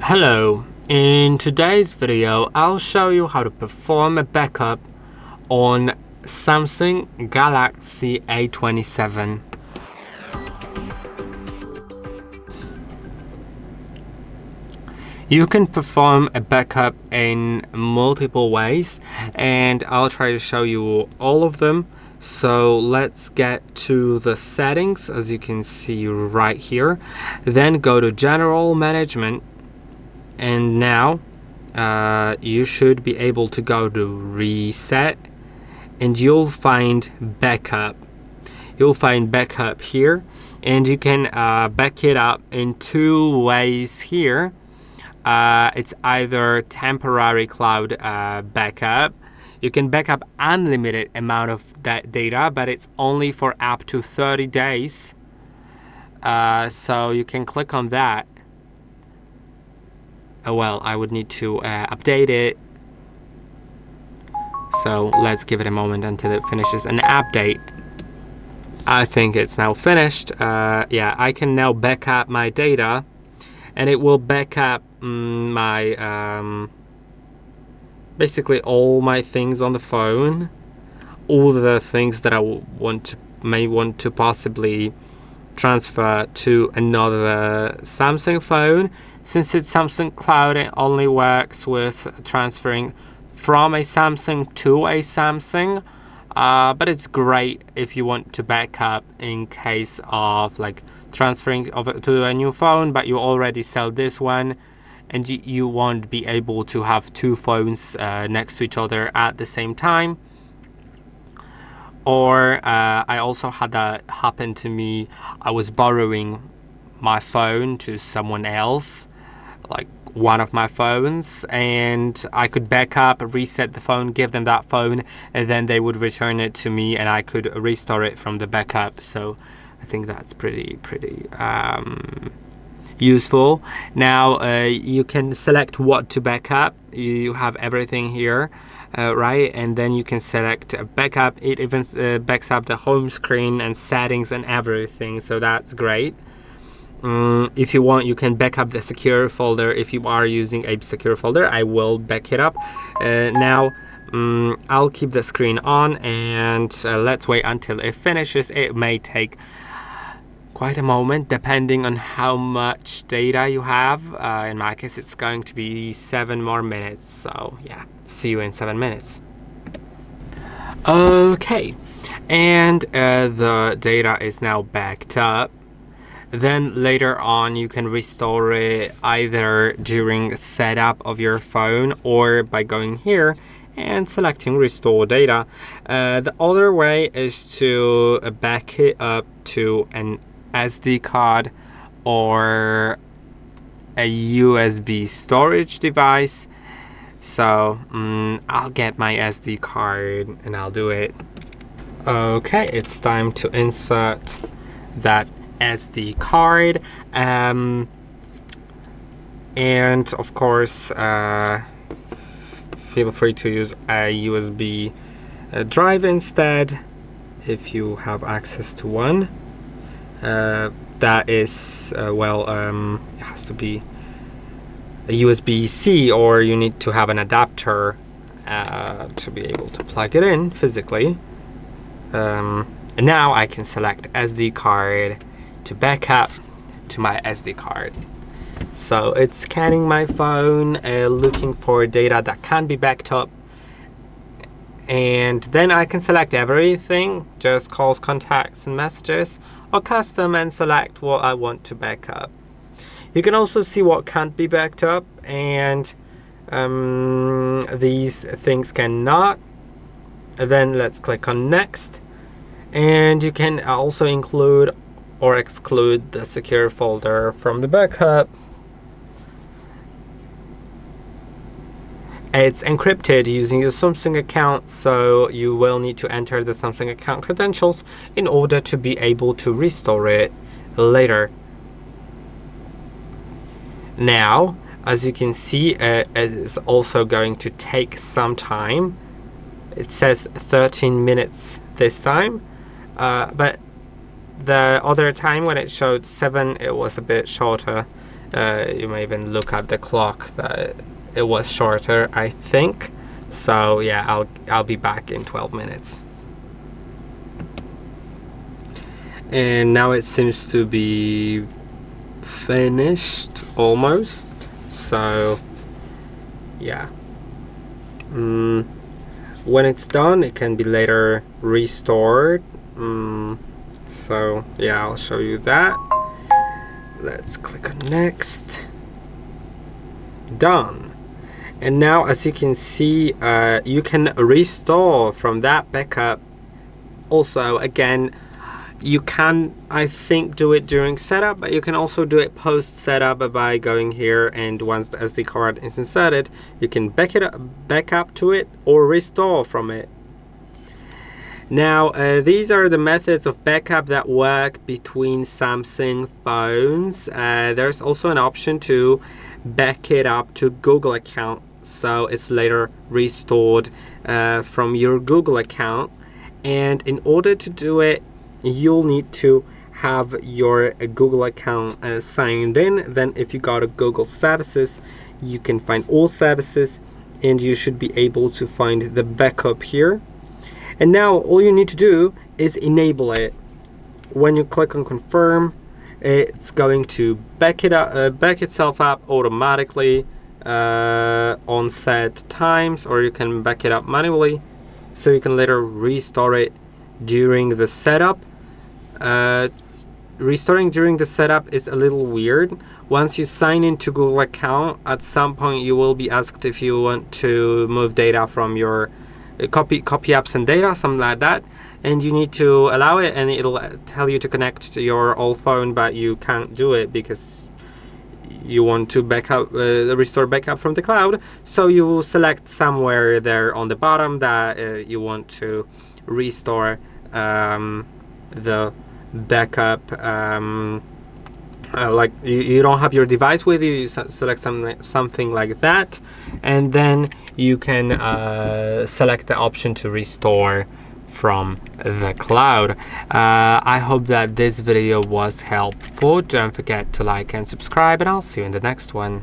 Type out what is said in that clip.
Hello, in today's video I'll show you how to perform a backup on Samsung Galaxy A27. You can perform a backup in multiple ways and I'll try to show you all of them. So let's get to the settings, as you can see right here. Then go to General Management. And now you should be able to go to Reset and you'll find Backup. You'll find Backup here, and you can back it up in two ways here. It's either temporary cloud backup. You can back up unlimited amount of that data, but it's only for up to 30 days. So you can click on that. Well, I would need to update it. So let's give it a moment until it finishes an update. I think it's now finished. Yeah, I can now back up my data, and it will back up my basically all my things on the phone, all the things that I may want to possibly transfer to another Samsung phone. Since it's Samsung Cloud, it only works with transferring from a Samsung to a Samsung, but it's great if you want to back up in case of like transferring over to a new phone, but you already sell this one and you won't be able to have two phones next to each other at the same time. Or I also had that happen to me. I was borrowing my phone to someone else, like one of my phones, and I could back up, reset the phone, give them that phone, and then they would return it to me and I could restore it from the backup. So I think that's pretty useful. Now you can select what to back up. You have everything here. Right, and then you can select backup. It even backs up the home screen and settings and everything, so that's great. If you want, you can back up the secure folder. If you are using a secure folder, I will back it up. Now I'll keep the screen on and let's wait until it finishes. It may take quite a moment depending on how much data you have. In my case, it's going to be 7 more minutes, so yeah, see you in 7 minutes. Okay, and the data is now backed up. Then later on you can restore it either during setup of your phone or by going here and selecting restore data. The other way is to back it up to an SD card or a USB storage device. So I'll get my SD card and I'll do it. Okay, it's time to insert that SD card, and of course feel free to use a USB drive instead if you have access to one. That is it has to be a USB-C, or you need to have an adapter to be able to plug it in physically. And now I can select SD card to back up to my SD card. So it's scanning my phone, looking for data that can be backed up, and then I can select everything, just calls, contacts and messages, or custom, and select what I want to back up. You can also see what can't be backed up, and these things cannot. And then let's click on next, and you can also include or exclude the secure folder from the backup. It's encrypted using your Samsung account, so you will need to enter the Samsung account credentials in order to be able to restore it later. Now, as you can see, it is also going to take some time. It says 13 minutes this time, but the other time when it showed 7, it was a bit shorter. You may even look at the clock that it was shorter, I think. So yeah, I'll be back in 12 minutes. And now it seems to be finished almost. So yeah. When it's done, it can be later restored. So yeah, I'll show you that. Let's click on next. Done. And now, as you can see, you can restore from that backup. Also, again, you can, I think, do it during setup, but you can also do it post setup by going here, and once the SD card is inserted, you can back up to it or restore from it. Now, these are the methods of backup that work between Samsung phones. There's also an option to back it up to Google account, so it's later restored from your Google account. And in order to do it, you'll need to have your Google account signed in. Then if you go to Google services, you can find all services, and you should be able to find the backup here. And now all you need to do is enable it. When you click on confirm, it's going to back itself up automatically on set times, or you can back it up manually, so you can later restore it during the setup. Restoring during the setup is a little weird. Once you sign into Google account, at some point you will be asked if you want to move data from your copy apps and data, something like that, and you need to allow it, and it'll tell you to connect to your old phone, but you can't do it because you want to restore backup from the cloud. So you will select somewhere there on the bottom that you want to restore the backup. Like you don't have your device with you, you select something like that, and then you can select the option to restore from the cloud. I hope that this video was helpful. Don't forget to like and subscribe, and I'll see you in the next one.